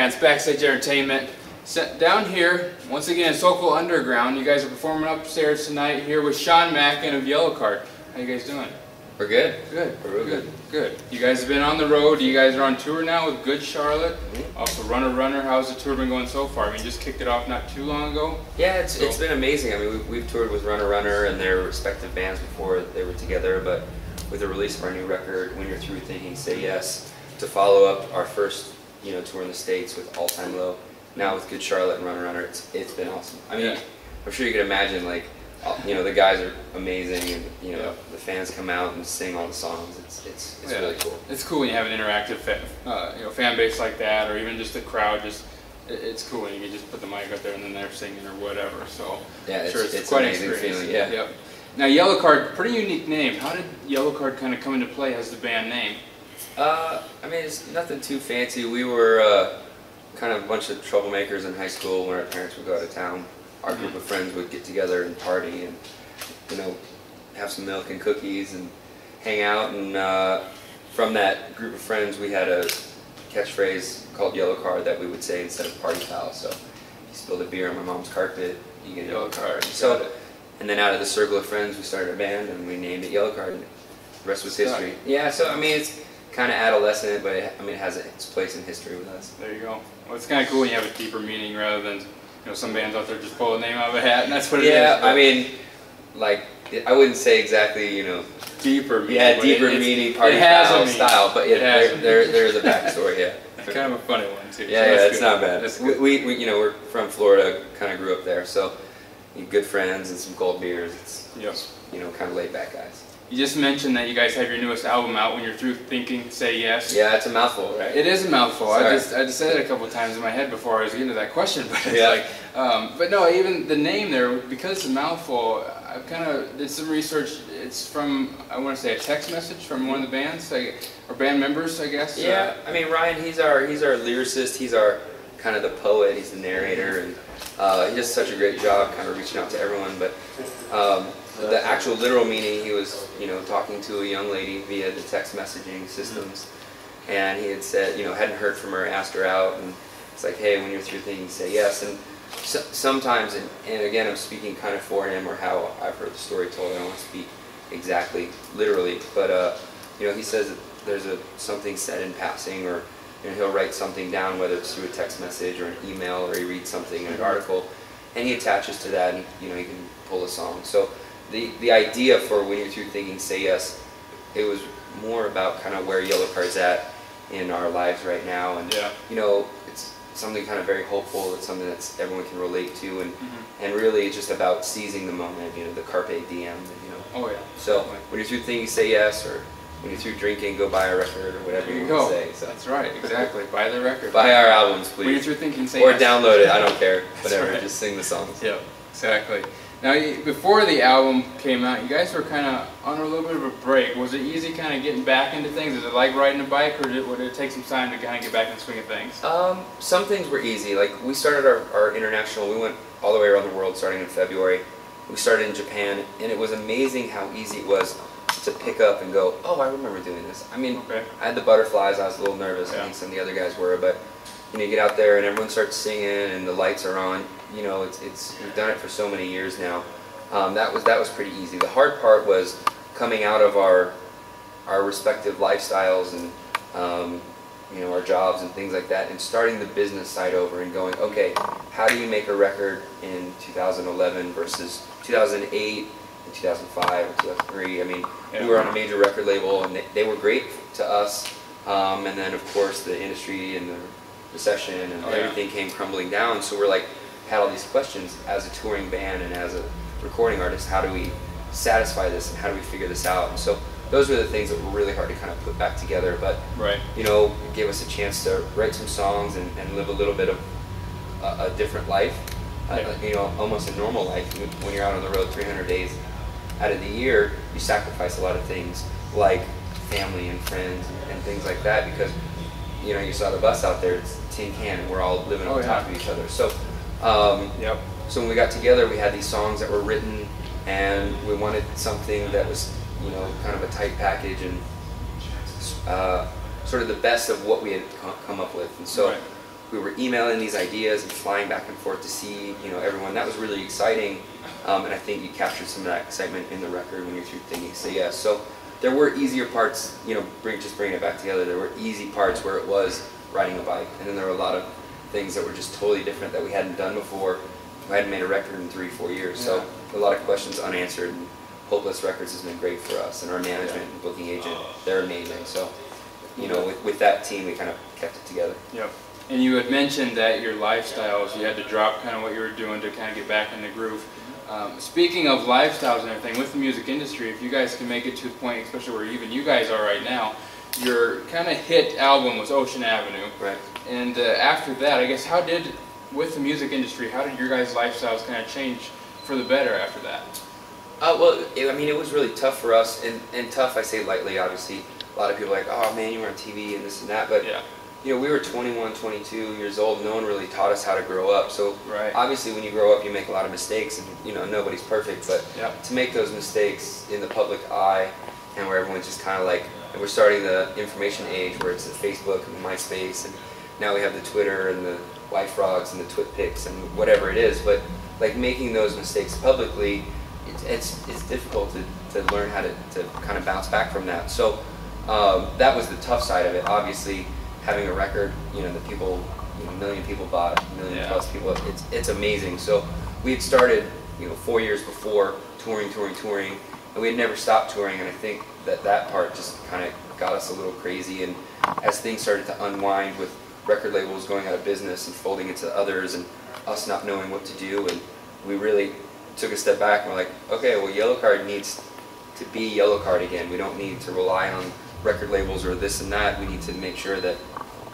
Lafrentz, Backstage Entertainment. Down here, once again, Sokol Underground. You guys are performing upstairs tonight here with Sean Mackin of Yellowcard. How you guys doing? We're good. Good. We're real good. Good. You guys have been on the road. You guys are on tour now with Good Charlotte. Also Runner. How's the tour been going so far? I mean, you just kicked it off not too long ago. Yeah, it's been amazing. I mean, we've toured with Runner and their respective bands before they were together, but with the release of our new record, When You're Through Thinking, Say Yes, to follow up our first tour in the States with All Time Low, now with Good Charlotte and Runner, it's been awesome. I mean, I'm sure you can imagine, like, the guys are amazing, and the fans come out and sing all the songs. It's really cool. It's cool when you have an interactive fan base like that, or even just a crowd. It's cool when you can just put the mic up there and then they're singing or whatever. So yeah, it's quite an amazing feeling. Yeah. Yep. Now Yellowcard, pretty unique name. How did Yellowcard kind of come into play as the band name? I mean, it's nothing too fancy. We were kind of a bunch of troublemakers in high school when our parents would go out of town. Our group of friends would get together and party and, have some milk and cookies and hang out. And from that group of friends, we had a catchphrase called Yellowcard that we would say instead of party foul. So if you spilled a beer on my mom's carpet, you get a Yellowcard. So, and then out of the circle of friends, we started a band and we named it Yellowcard. The rest was history. Yeah, so I mean, it's kind of adolescent, but it has its place in history with us. There you go. Well, it's kind of cool when you have a deeper meaning rather than some bands out there just pull a name out of a hat, and that's what it is. Yeah, I mean, like, I wouldn't say exactly, deeper meaning. Yeah, deeper meaning, party foul style, but there is a backstory, yeah. It's kind of a funny one, too. Yeah, so it's not bad. We're from Florida, kind of grew up there, so good friends and some cold beers. It's, kind of laid back guys. You just mentioned that you guys have your newest album out, When You're Through Thinking, Say Yes. Yeah, it's a mouthful, right? It is a mouthful. Sorry. I just said it a couple of times in my head before I was getting to that question, but it's but no, even the name there, because it's a mouthful, I kind of did some research. It's from, I want to say, a text message from one of the bands, or band members, I guess. Yeah, I mean, Ryan, he's our lyricist. He's our kind of the poet. He's the narrator, and he does such a great job kind of reaching out to everyone. But the actual literal meaning, he was, talking to a young lady via the text messaging systems, and he had said, hadn't heard from her, asked her out, and it's like, hey, when you're through thinking, say yes. And sometimes, and again, I'm speaking kind of for him or how I've heard the story told. I don't want to speak exactly, literally, but he says that there's something said in passing, or he'll write something down, whether it's through a text message or an email, or he reads something in an article, and he attaches to that, and he can pull a song. So the idea for When You're Through Thinking, Say Yes, it was more about kind of where Yellowcard's at in our lives right now, and it's something kind of very hopeful. It's something that everyone can relate to, and really it's just about seizing the moment. The carpe diem. Oh yeah. So when you're through thinking, say yes, or when you're through drinking, go buy a record, or whatever you want to say. So. That's right, exactly. Buy the record. Buy our albums, please. When you're through thinking, say or yes. Download it. I don't care. Whatever. Right. Just sing the songs. Yeah, exactly. Now, before the album came out, you guys were kind of on a little bit of a break. Was it easy kind of getting back into things? Is it like riding a bike, or would it take some time to kind of get back in the swing of things? Some things were easy. Like, we started our international, we went all the way around the world starting in February. We started in Japan, and it was amazing how easy it was to pick up and go, oh, I remember doing this. I mean, I had the butterflies, I was a little nervous, I think some of the other guys were, but you get out there and everyone starts singing and the lights are on. We've done it for so many years now. That was pretty easy. The hard part was coming out of our respective lifestyles and our jobs and things like that, and starting the business side over and going, okay, how do you make a record in 2011 versus 2008 and 2005 or 2003? I mean, we were on a major record label, and they were great to us, and then of course the industry and the recession and everything came crumbling down. So we're like, had all these questions as a touring band and as a recording artist. How do we satisfy this, and how do we figure this out? And so those were the things that were really hard to kind of put back together, but it gave us a chance to write some songs and live a little bit of a different life, almost a normal life. When you're out on the road 300 days out of the year, you sacrifice a lot of things like family and friends and things like that, because you saw the bus out there, it's tin can, and we're all living on top of each other. So so when we got together, we had these songs that were written, and we wanted something that was kind of a tight package, and sort of the best of what we had come up with. And so we were emailing these ideas and flying back and forth to see, you know, everyone. That was really exciting, and I think you captured some of that excitement in the record when you're thinking Say Yes. So there were easier parts, you know, just bringing it back together. There were easy parts where it was riding a bike, and then there were a lot of things that were just totally different that we hadn't done before. We hadn't made a record in 3-4 years, so a lot of questions unanswered. And Hopeless Records has been great for us, and our management and booking agent, they're amazing. So, you know, with that team, we kind of kept it together. Yep. And you had mentioned that your lifestyles, you had to drop kind of what you were doing to kind of get back in the groove. Speaking of lifestyles and everything, with the music industry, if you guys can make it to the point, especially where even you guys are right now, your kind of hit album was Ocean Avenue. Right. And after that, I guess, with the music industry, how did your guys' lifestyles kind of change for the better after that? Well, I mean, it was really tough for us, and tough, I say lightly, obviously. A lot of people are like, oh man, you were on TV and this and that, but you know, we were 21, 22 years old. No one really taught us how to grow up. So obviously when you grow up, you make a lot of mistakes, and you know, nobody's perfect, but to make those mistakes in the public eye, and where everyone's just kind of like, and we're starting the information age where it's the Facebook and MySpace, and now we have the Twitter and the Y-Frogs and the TwitPics and whatever it is, but like making those mistakes publicly, it's difficult to learn how to kind of bounce back from that. So that was the tough side of it. Obviously, having a record, you know, that people, you know, 1 million people bought, 1 million plus people, it's amazing. So we had started, you know, 4 years before touring, and we had never stopped touring, and I think that part just kind of got us a little crazy. And as things started to unwind with record labels going out of business and folding into others, and us not knowing what to do, and we really took a step back and we're like, okay, well, Yellowcard needs to be Yellowcard again. We don't need to rely on record labels or this and that. We need to make sure that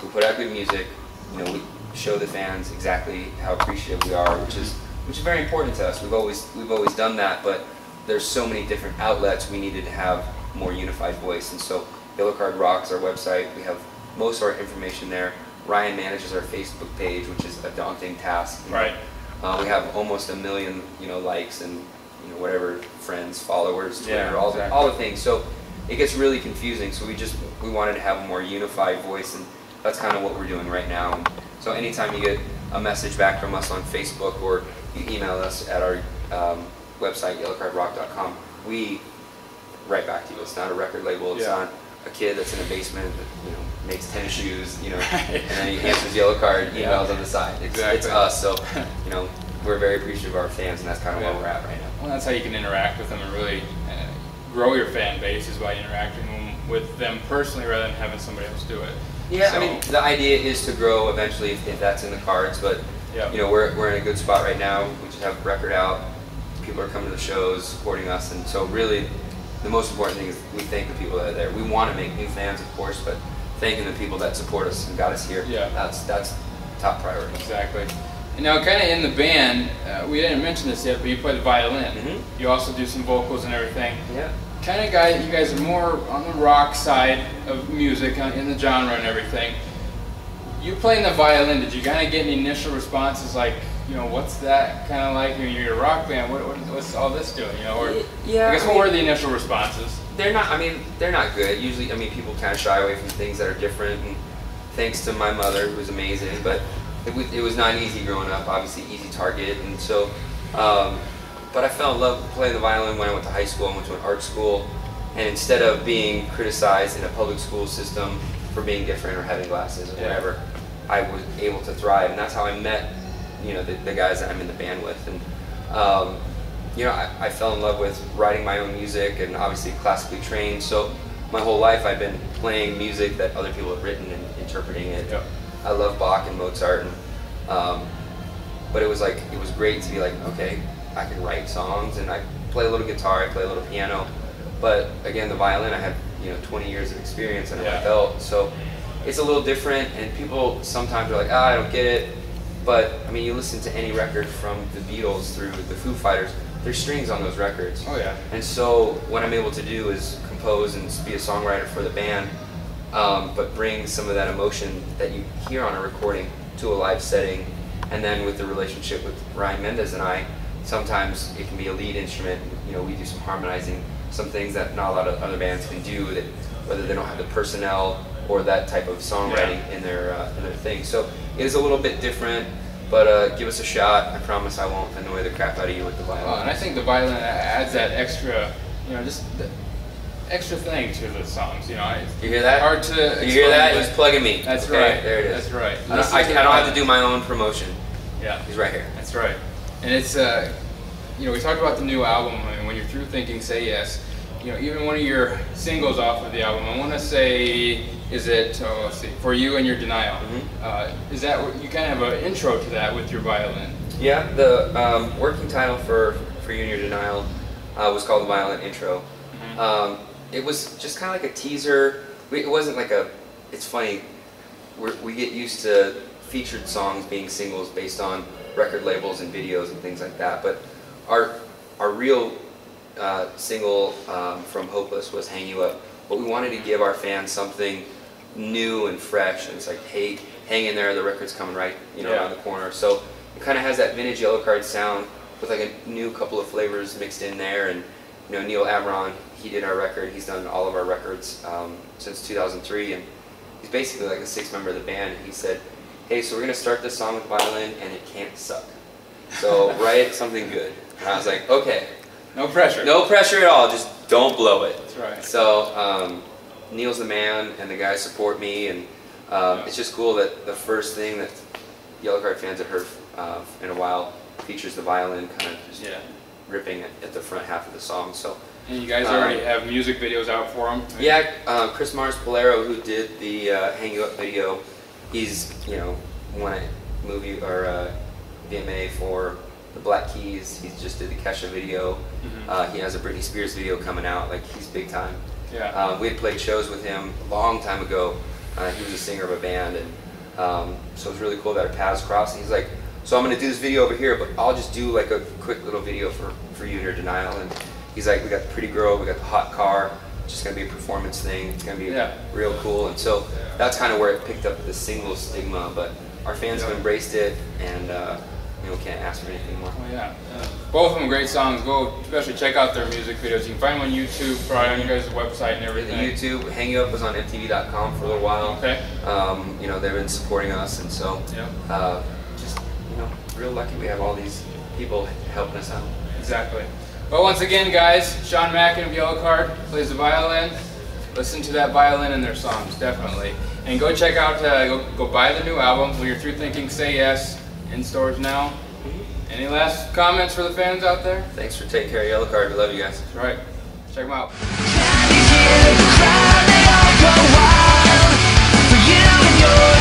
we put out good music. You know, we show the fans exactly how appreciative we are, which is very important to us. We've always done that, but there's so many different outlets. We needed to have more unified voice, and so Yellowcard Rocks, our website. We have most of our information there. Ryan manages our Facebook page, which is a daunting task. Right. We have almost 1 million, you know, likes and, you know, whatever, friends, followers, Twitter, all the things. So it gets really confusing. So we wanted to have a more unified voice, and that's kind of what we're doing right now. And so anytime you get a message back from us on Facebook, or you email us at our website, yellowcardrock.com, we write back to you. It's not a record label. It's not a kid that's in a basement that, you know, makes tennis shoes, you know, and then he answers Yellowcard emails on the side. It's us. So, you know, we're very appreciative of our fans, and that's kind of where we're at right now. Well, that's how you can interact with them and really grow your fan base, is by interacting with them personally rather than having somebody else do it. Yeah, so, I mean, the idea is to grow eventually if that's in the cards, but you know, we're in a good spot right now. We just have a record out. People are coming to the shows, supporting us, and so really the most important thing is we thank the people that are there. We want to make new fans, of course, but thanking the people that support us and got us here, that's top priority. Exactly. And now, kind of in the band, we didn't mention this yet, but you play the violin. You also do some vocals and everything. Yeah. Kind of guy, you guys are more on the rock side of music, in the genre and everything. You playing the violin, did you kind of get any initial responses like, you know, what's that kind of like? You're a rock band. What's all this doing? You know, or I guess what were the initial responses? They're not. I mean, they're not good. Usually, I mean, people kind of shy away from things that are different. And thanks to my mother, who was amazing, but it was not easy growing up. Obviously, easy target, and so. But I fell in love with playing the violin when I went to high school. I went to an art school, and instead of being criticized in a public school system for being different or having glasses or whatever, I was able to thrive, and that's how I met, you know, the guys that I'm in the band with. And you know, I fell in love with writing my own music, and obviously classically trained. So my whole life I've been playing music that other people have written and interpreting it. I love Bach and Mozart, and but it was great to be like, okay, I can write songs, and I play a little guitar, I play a little piano, but again, the violin, I have, you know, 20 years of experience under my belt, so it's a little different. And people sometimes are like, I don't get it. But I mean, you listen to any record from the Beatles through the Foo Fighters, there's strings on those records. And so what I'm able to do is compose and be a songwriter for the band, but bring some of that emotion that you hear on a recording to a live setting. And then with the relationship with Ryan Mendez and I, sometimes it can be a lead instrument. You know, we do some harmonizing, some things that not a lot of other bands can do, that whether they don't have the personnel or that type of songwriting in their thing. So it is a little bit different, but give us a shot. I promise I won't annoy the crap out of you with the violin. And I think the violin adds that extra, just the extra thing to the songs. You hear that? Hard to. You hear that? He's plugging me. That's okay, right. There it is. That's right. I don't have to do my own promotion. Yeah. He's right here. That's right. And it's we talked about the new album, and when you're through thinking, say yes. Even one of your singles off of the album, I want to say, is it, let's see, For You and Your Denial. Is that, you kind of have an intro to that with your violin? Yeah, the working title for You and Your Denial was called the Violin Intro. It was just kind of like a teaser. It wasn't like it's funny, we get used to featured songs being singles based on record labels and videos and things like that, but our real single from Hopeless was Hang You Up, but we wanted to give our fans something new and fresh, and it's like, hey, hang in there, the record's coming right around the corner. So it kind of has that vintage Yellowcard sound with like a new couple of flavors mixed in there. And Neil Amron, he did our record, he's done all of our records since 2003, and he's basically like a sixth member of the band. And he said, hey, so we're going to start this song with violin and it can't suck, so write something good. And I was like, okay. No pressure. No pressure at all, just don't blow it. That's right. So Neil's the man, and the guys support me, and it's just cool that the first thing that Yellowcard fans have heard in a while features the violin kind of just ripping at the front half of the song. So. And you guys already have music videos out for them? Right? Yeah, Chris Mars-Polero, who did the Hang You Up video, he's won a movie or VMA for the Black Keys. He just did the Kesha video. He has a Britney Spears video coming out. Like, he's big time. Yeah. We had played shows with him a long time ago. He was a singer of a band, and so it was really cool that our paths crossed. And he's like, so I'm going to do this video over here, but I'll just do like a quick little video for You and Your Denial. And he's like, we got the pretty girl, we got the hot car. It's just going to be a performance thing. It's going to be real cool. And so that's kind of where it picked up the single stigma. But our fans have embraced it, and can't ask for anything more. Oh yeah, both of them great songs. Go especially check out their music videos. You can find them on YouTube, probably on your guys' website and everything. The YouTube, Hang You Up was on MTV.com for a little while. Okay. They've been supporting us, and so just real lucky we have all these people helping us out. Exactly. Well, once again, guys, Sean Mackin of Yellowcard plays the violin. Listen to that violin in their songs, definitely. And go check out, go buy the new album. When you're through thinking, say yes. In stores now. Any last comments for the fans out there? Thanks for taking care of Yellowcard. We love you guys. That's right. Check them out. Can you hear the crowd? They all go wild for you and your